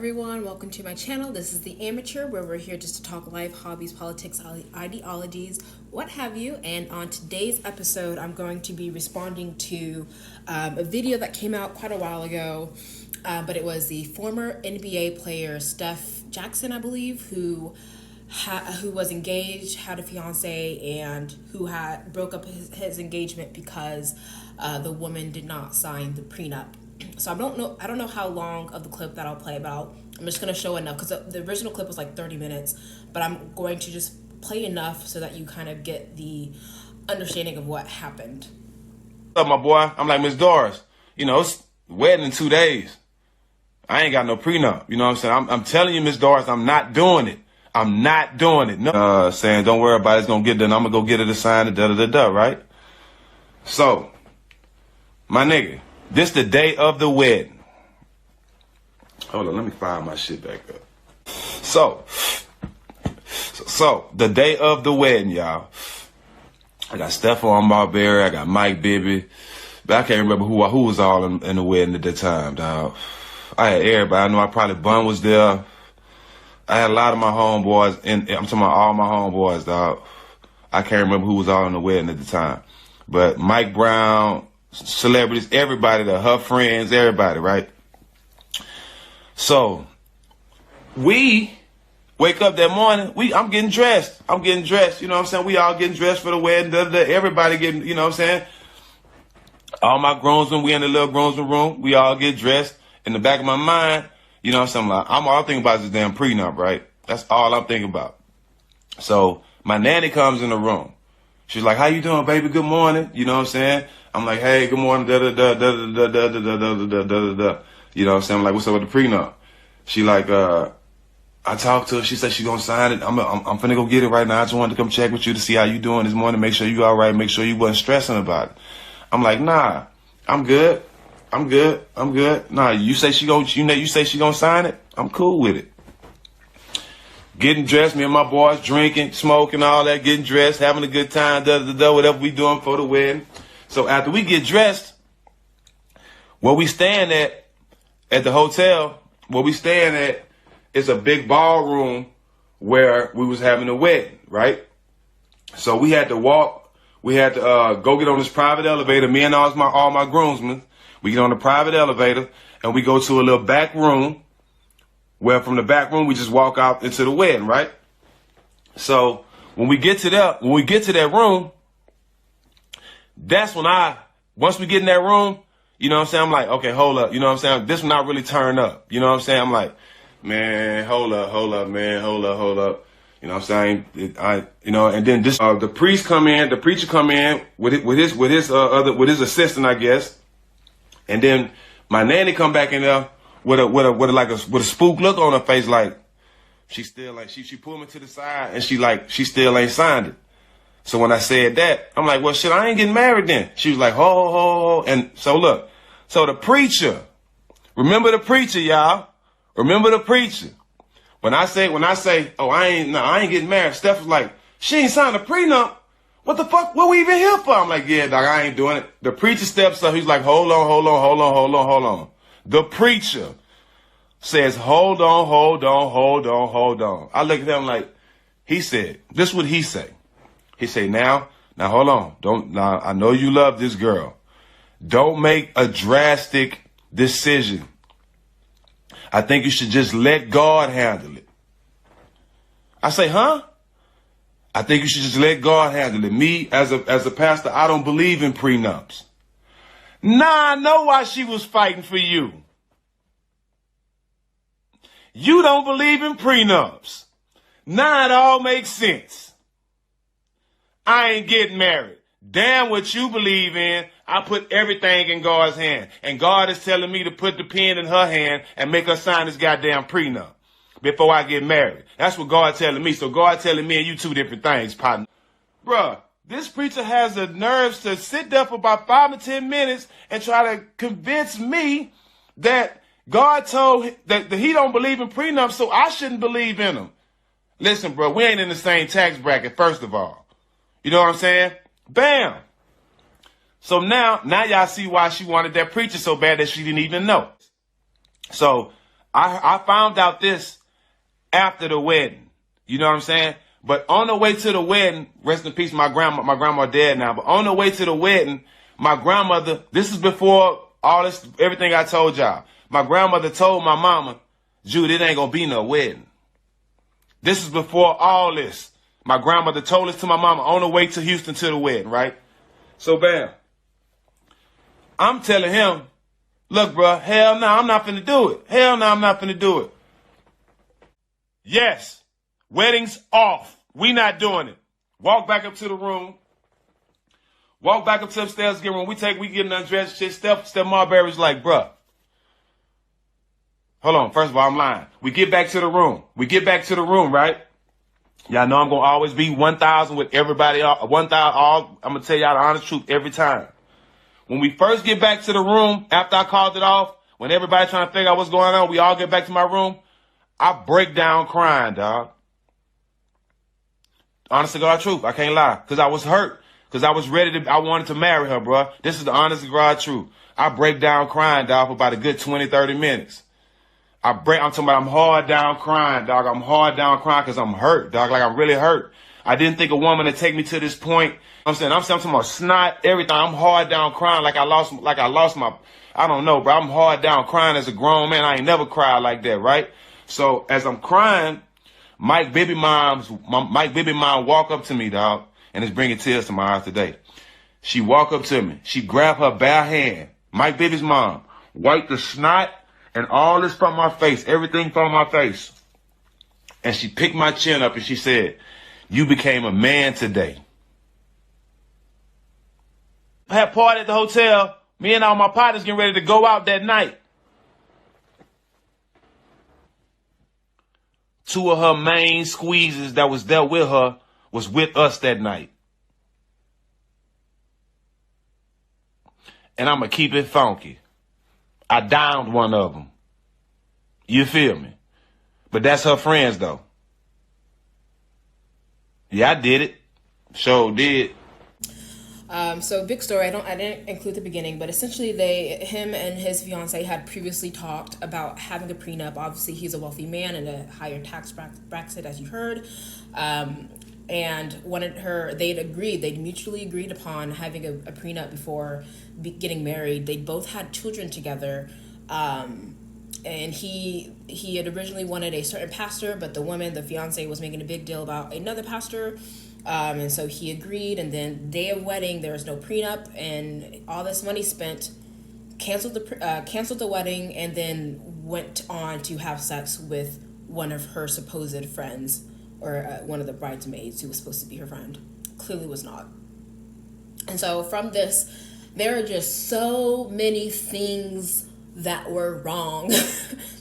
everyone, welcome to my channel. This is The Amateur, where we're here just to talk life, hobbies, politics, ideologies, what have you. And on today's episode, I'm going to be responding to a video that came out quite a while ago, but it was the former NBA player Steph Jackson, I believe, who was engaged, had a fiance, and who broke up his engagement because the woman did not sign the prenup. So I don't know how long of the clip that I'll play, but I'm just going to show enough, because the original clip was like 30 minutes, but I'm going to just play enough so that you kind of get the understanding of what happened. What's up, my boy? I'm like, Miss Doris, it's wedding in 2 days. I ain't got no prenup. You know what I'm saying? I'm telling you, Miss Doris, I'm not doing it. I'm not doing it. No, saying, don't worry about it. It's going to get done. I'm going to go get it assigned, right? So, my nigga, this the day of the wedding. Hold on, let me file my shit back up. So the day of the wedding, y'all. I got Stephon Marbury, I got Mike Bibby, but I can't remember who was all in the wedding at that time, dog. I had everybody. I know probably Bun was there. I had a lot of my homeboys, and I'm talking about all my homeboys, dog. I can't remember who was all in the wedding at the time. But Mike Brown, celebrities, everybody, her friends, everybody, right? So we wake up that morning, I'm getting dressed, you know what I'm saying? We all getting dressed for the wedding, everybody getting, you know what I'm saying? All my groomsmen, we in the little groomsmen room, we all get dressed. In the back of my mind, you know what I'm saying? I'm all thinking about is this damn prenup, right? That's all I'm thinking about. So my nanny comes in the room. She's like, how you doing, baby? Good morning. You know what I'm saying? I'm like, hey, good morning, da-da-da-da-da-da-da-da-da-da-da-da. You know what I'm saying? I'm like, what's up with the prenup? She like, I talked to her. She said she gonna sign it. I'm finna go get it right now. I just wanted to come check with you to see how you doing this morning, make sure you all right, make sure you wasn't stressing about it. I'm like, nah, I'm good. Nah, you say she gonna sign it? I'm cool with it. Getting dressed, me and my boys drinking, smoking, all that, getting dressed, having a good time, whatever we doing for the wedding. So after we get dressed, where we staying at the hotel, where we staying at is a big ballroom where we was having a wedding, right? So we had to go get on this private elevator, me and all my groomsmen. We get on the private elevator and we go to a little back room, where from the back room we just walk out into the wedding, right? So when we get to that room, that's when once we get in that room, you know what I'm saying? I'm like, okay, hold up. You know what I'm saying? This one I really turn up. You know what I'm saying? I'm like, man, hold up, man, hold up. You know what I'm saying? And then this, the preacher come in with his assistant, I guess. And then my nanny come back in there with a spook look on her face, like she still like she pulled me to the side and she still ain't signed it. So when I said that, I'm like, well, shit, I ain't getting married then. She was like, ho. And so look, so the preacher, remember the preacher, y'all. Remember the preacher. When I say, oh, I ain't getting married. Steph was like, she ain't signed a prenup. What the fuck? What we even here for? I'm like, yeah, dog, I ain't doing it. The preacher steps up. He's like, hold on. The preacher says, hold on. I look at him like, he said, this is what he say. He say, now hold on. I know you love this girl. Don't make a drastic decision. I think you should just let God handle it. I say, huh? I think you should just let God handle it. Me, as a pastor, I don't believe in prenups. Nah, I know why she was fighting for you. You don't believe in prenups. Nah, it all makes sense. I ain't getting married. Damn what you believe in. I put everything in God's hand. And God is telling me to put the pen in her hand and make her sign this goddamn prenup before I get married. That's what God's telling me. So God telling me and you two different things, partner. Bruh, this preacher has the nerves to sit there for about 5 to 10 minutes and try to convince me that God told that he don't believe in prenups, so I shouldn't believe in them. Listen, bro, we ain't in the same tax bracket, first of all. You know what I'm saying? Bam. So now y'all see why she wanted that preacher so bad that she didn't even know. So I found out this after the wedding. You know what I'm saying? But on the way to the wedding, rest in peace, my grandma dead now, but on the way to the wedding, my grandmother, this is before all this, everything I told y'all. My grandmother told my mama, Jude, it ain't gonna be no wedding. This is before all this. My grandmother told this to my mama on the way to Houston to the wedding, right? So, bam. I'm telling him, look, bro, hell no, I'm not finna do it. Hell no, I'm not finna do it. Yes, wedding's off. We not doing it. Walk back up to the room. Walk back up to upstairs, get room. We getting undressed, shit. Steph Marbury's like, bruh. Hold on. First of all, I'm lying. We get back to the room. Right? Y'all know I'm going to always be 1,000 with everybody. 1,000 all. I'm going to tell y'all the honest truth every time. When we first get back to the room, after I called it off, when everybody trying to figure out what's going on, we all get back to my room, I break down crying, dog. Honest to God truth. I can't lie. Because I was hurt. Because I was I wanted to marry her, bro. This is the honest to God truth. I break down crying, dog, for about a good 20, 30 minutes. I'm talking about I'm hard down crying, dog. I'm hard down crying because I'm hurt, dog. Like I'm really hurt. I didn't think a woman would take me to this point. I'm talking about snot, everything. I'm hard down crying like I lost my, I don't know, bro. I'm hard down crying as a grown man. I ain't never cried like that, right? So as I'm crying, Mike baby mom walk up to me, dog, and it's bringing tears to my eyes today. She walk up to me. She grab her bare hand, Mike baby's mom, wipe the snot and all this from my face, everything from my face. And she picked my chin up and she said, you became a man today. I had a party at the hotel. Me and all my partners getting ready to go out that night. Two of her main squeezes that was there with her was with us that night. And I'm going to keep it funky. I downed one of them. You feel me? But that's her friends, though. Yeah, I did it. Sure did. So big story. I didn't include the beginning, but essentially him and his fiance had previously talked about having a prenup. Obviously, he's a wealthy man in a higher tax bracket, as you heard. And they'd mutually agreed upon having a prenup before getting married. They both had children together. And he had originally wanted a certain pastor, but the fiance was making a big deal about another pastor. And so he agreed, and then day of wedding, there was no prenup, and all this money spent, canceled the wedding, and then went on to have sex with one of her supposed friends, or one of the bridesmaids who was supposed to be her friend. Clearly was not. And so from this, there are just so many things that were wrong.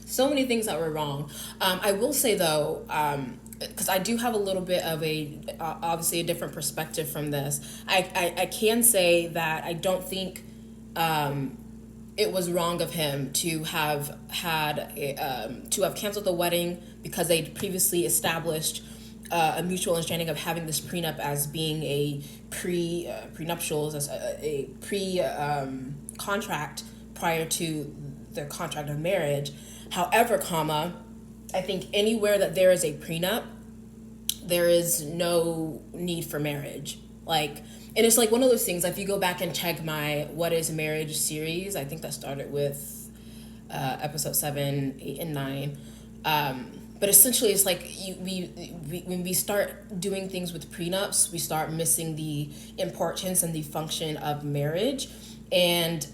So many things that were wrong. I will say though, because I do have a little bit of obviously a different perspective from this. I can say that I don't think it was wrong of him to have canceled the wedding because they'd previously established a mutual understanding of having this prenup as being a prenuptials, as a contract prior to the contract of marriage. However, I think anywhere that there is a prenup, there is no need for marriage. And it's like one of those things, if you go back and check my What is Marriage series, I think that started with episode 7, 8, and 9. But essentially, it's like when we start doing things with prenups, we start missing the importance and the function of marriage. And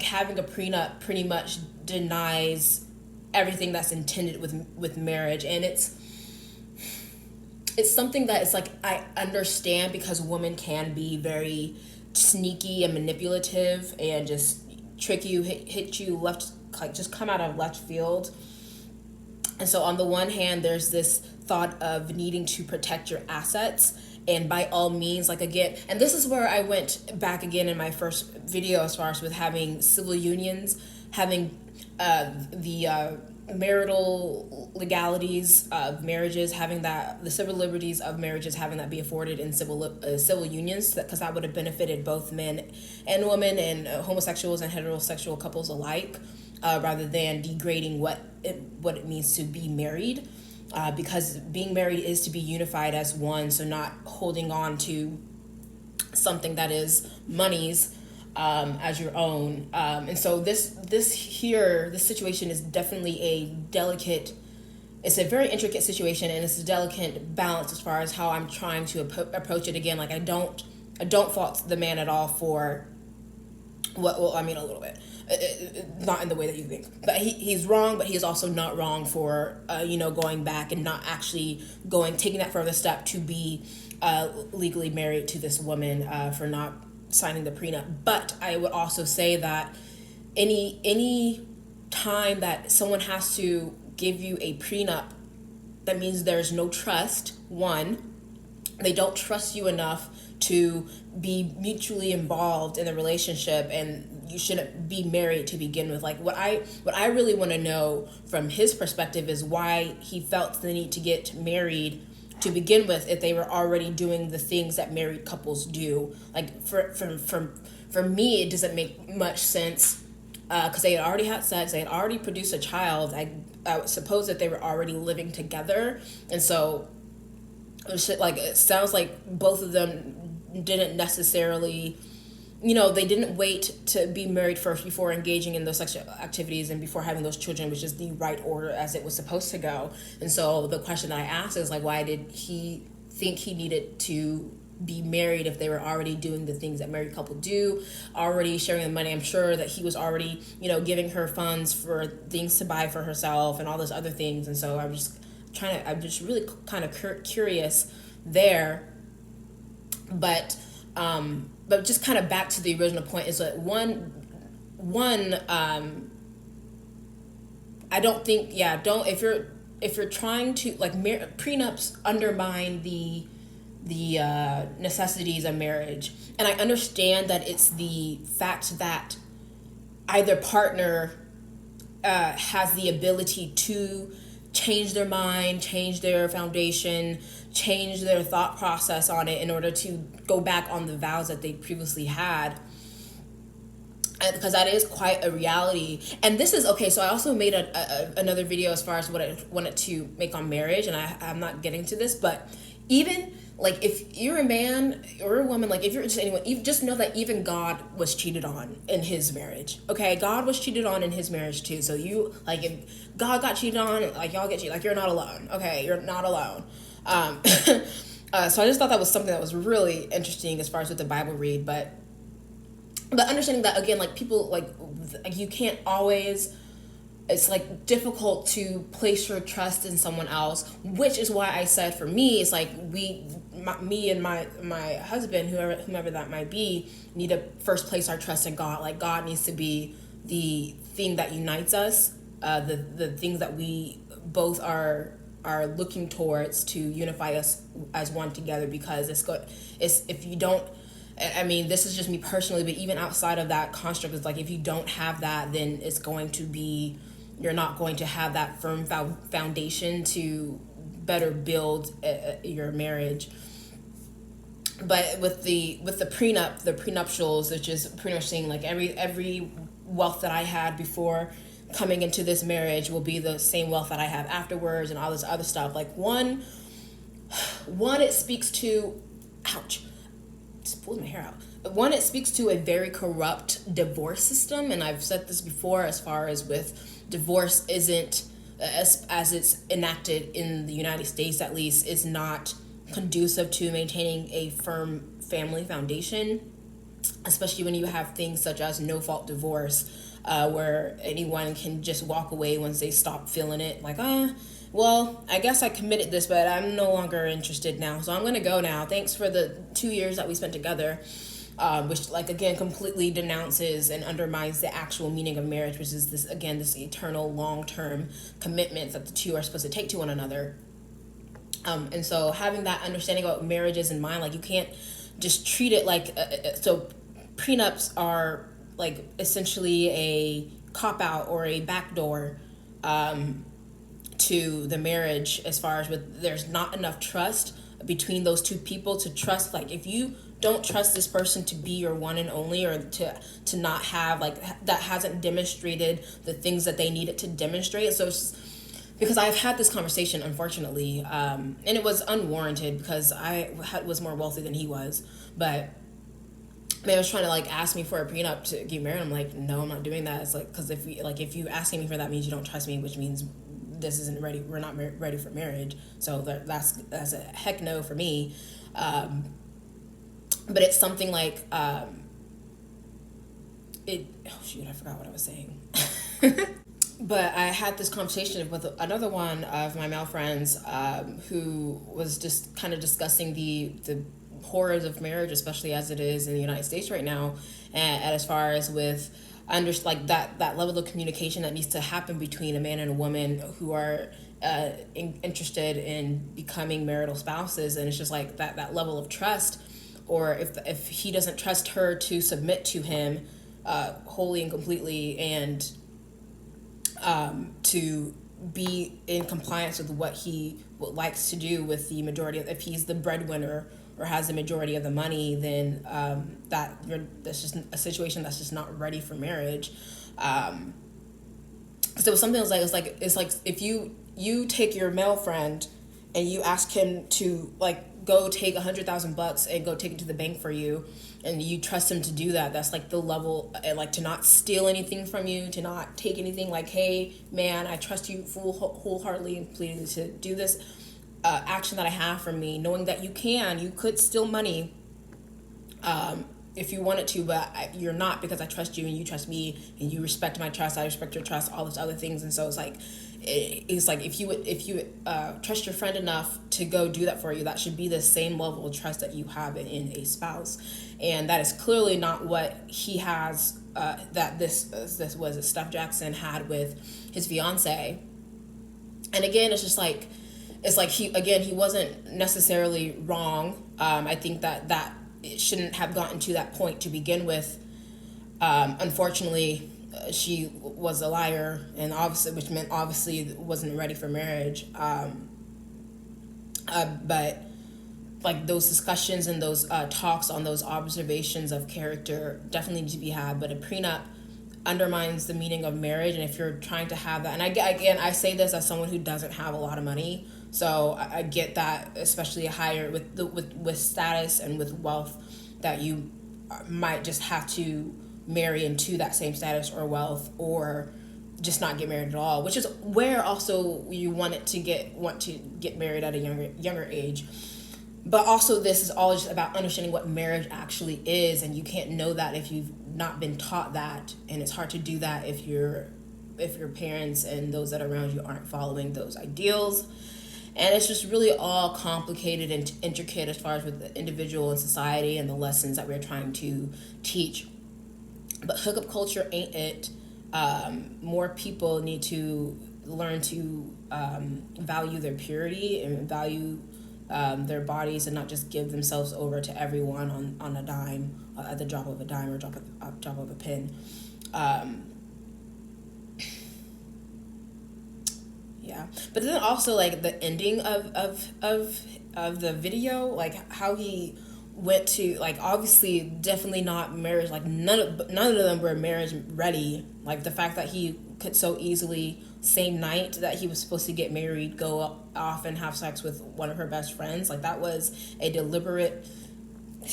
having a prenup pretty much denies everything that's intended with marriage. And it's something that it's I understand, because women can be very sneaky and manipulative and just trick you, hit you left, just come out of left field. And so on the one hand, there's this thought of needing to protect your assets, and by all means, again, and this is where I went back again in my first video as far as with having civil unions, having the marital legalities of marriages, having the civil liberties of marriages, having that be afforded in civil unions, because that would have benefited both men and women, and homosexuals and heterosexual couples alike. rather than degrading what it means to be married, because being married is to be unified as one, so not holding on to something that is money's as your own. And so this situation is definitely a delicate, it's a very intricate situation, and it's a delicate balance as far as how I'm trying to approach it. Again, like I don't fault the man at all for I mean, a little bit, not in the way that you think, but he's wrong, but he is also not wrong for going back and not actually taking that further step to be legally married to this woman, for not signing the prenup. But I would also say that any time that someone has to give you a prenup, that means there's no trust. One, they don't trust you enough to be mutually involved in the relationship, and you shouldn't be married to begin with. Like what I really want to know from his perspective is why he felt the need to get married to begin with if they were already doing the things that married couples do. Like for me, it doesn't make much sense, because they had already had sex, they had already produced a child. I suppose that they were already living together, and so it sounds like both of them didn't necessarily, they didn't wait to be married first before engaging in those sexual activities and before having those children, which is the right order as it was supposed to go. And so the question that I asked is like, why did he think he needed to be married if they were already doing the things that married couple do, already sharing the money? I'm sure that he was already, giving her funds for things to buy for herself and all those other things. And so I'm just really kind of curious there. But just kind of back to the original point is that I don't think, if you're trying to, like, prenups undermine the necessities of marriage. And I understand that it's the fact that either partner has the ability to change their mind, change their foundation, change their thought process on it in order to go back on the vows that they previously had. And because that is quite a reality. And this is, okay, so I also made another video as far as what I wanted to make on marriage, and I'm not getting to this, but even, like, if you're a man or a woman, like, if you're just anyone, you just know that even God was cheated on in his marriage, okay? God was cheated on in his marriage too. So you, like, if God got cheated on, like, y'all get cheated, like, you're not alone, okay? You're not alone. So I just thought that was something that was really interesting as far as what the Bible read, but understanding that, again, like, people, like you can't always, it's like difficult to place your trust in someone else, which is why I said for me, it's like me and my husband, whomever that might be, need to first place our trust in God. Like, God needs to be the thing that unites us, the things that we both are looking towards to unify us as one together, because if you don't, I mean, this is just me personally, but even outside of that construct, it's like, if you don't have that, then it's going to be, you're not going to have that firm foundation to better build your marriage. But with the prenup, the prenuptials, which is pretty much saying, like, every wealth that I had before coming into this marriage will be the same wealth that I have afterwards, and all this other stuff. Like, one, it speaks to, ouch, just pulled my hair out. One, it speaks to a very corrupt divorce system, and I've said this before, as far as with divorce isn't, as it's enacted in the United States at least, is not conducive to maintaining a firm family foundation, especially when you have things such as no-fault divorce, where anyone can just walk away once they stop feeling it, like, well, I guess I committed this, but I'm no longer interested now, so I'm going to go now. Thanks for the 2 years that we spent together, which, like, again, completely denounces and undermines the actual meaning of marriage, which is this eternal, long-term commitment that the two are supposed to take to one another. And so having that understanding about marriages in mind, like, you can't just treat it like, so prenups are, like, essentially a cop-out or a backdoor to the marriage, as far as with, there's not enough trust between those two people to trust. Like, if you don't trust this person to be your one and only, or to not have, like, that hasn't demonstrated the things that they needed to demonstrate. So it's just, because I've had this conversation, unfortunately, and it was unwarranted because I was more wealthy than he was, but man was trying to, like, ask me for a prenup to get married. I'm like, no, I'm not doing that. It's like, because if you asking me for that means you don't trust me, which means this isn't ready. We're not ready for marriage. So that's a heck no for me. But it's something like, I forgot what I was saying. But I had this conversation with another one of my male friends, who was just kind of discussing the horrors of marriage, especially as it is in the United States right now, and as far as with that level of communication that needs to happen between a man and a woman who are interested in becoming marital spouses. And it's just like that level of trust, or if he doesn't trust her to submit to him wholly and completely, and to be in compliance with what he likes to do with the majority of, if he's the breadwinner or has the majority of the money, then that's just a situation that's just not ready for marriage. So it was something it's like if you take your male friend and you ask him to, like, go take $100,000 and go take it to the bank for you, and you trust him to do that. That's like the level, like, to not steal anything from you, to not take anything. Like, hey man, I trust you wholeheartedly and completely to do this action that I have from me, knowing that you could steal money if you wanted to, but you're not, because I trust you and you trust me and you respect my trust, I respect your trust, all those other things. And so it's like if you trust your friend enough to go do that for you, that should be the same level of trust that you have in a spouse. And that is clearly not what he has, that this was Steph Jackson had with his fiance. And again, it's like he wasn't necessarily wrong. I think that it shouldn't have gotten to that point to begin with. Unfortunately, she was a liar, and which meant obviously wasn't ready for marriage. But like, those discussions and those talks on those observations of character definitely need to be had. But a prenup undermines the meaning of marriage, and if you're trying to have that, and I say this as someone who doesn't have a lot of money, so I get that, especially higher with status and with wealth, that you might just have to marry into that same status or wealth, or just not get married at all, which is where also you want to get married at a younger age. But also, this is all just about understanding what marriage actually is, and you can't know that if you've not been taught that, and it's hard to do that if your parents and those that are around you aren't following those ideals. And it's just really all complicated and intricate as far as with the individual and society and the lessons that we're trying to teach. But hookup culture ain't it. More people need to learn to value their purity and value their bodies, and not just give themselves over to everyone on a dime, at the drop of a dime or drop of a pin. Yeah, but then also, like, the ending of the video, like how he went to, like, obviously definitely not marriage, like none of them were marriage ready. Like, the fact that he could so easily, same night that he was supposed to get married, go off and have sex with one of her best friends, like, that was a deliberate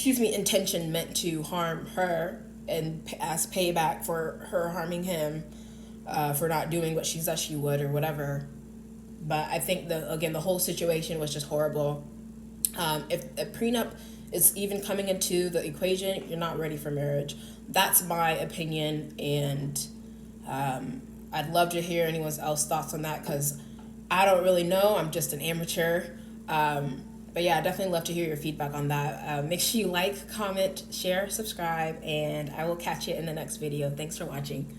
intention, meant to harm her and as payback for her harming him for not doing what she said she would or whatever. But I think the whole situation was just horrible. If a prenup is even coming into the equation, you're not ready for marriage. That's my opinion, and I'd love to hear anyone else's thoughts on that, because I don't really know. I'm just an amateur. But yeah, I'd definitely love to hear your feedback on that. Make sure you like, comment, share, subscribe, and I will catch you in the next video. Thanks for watching.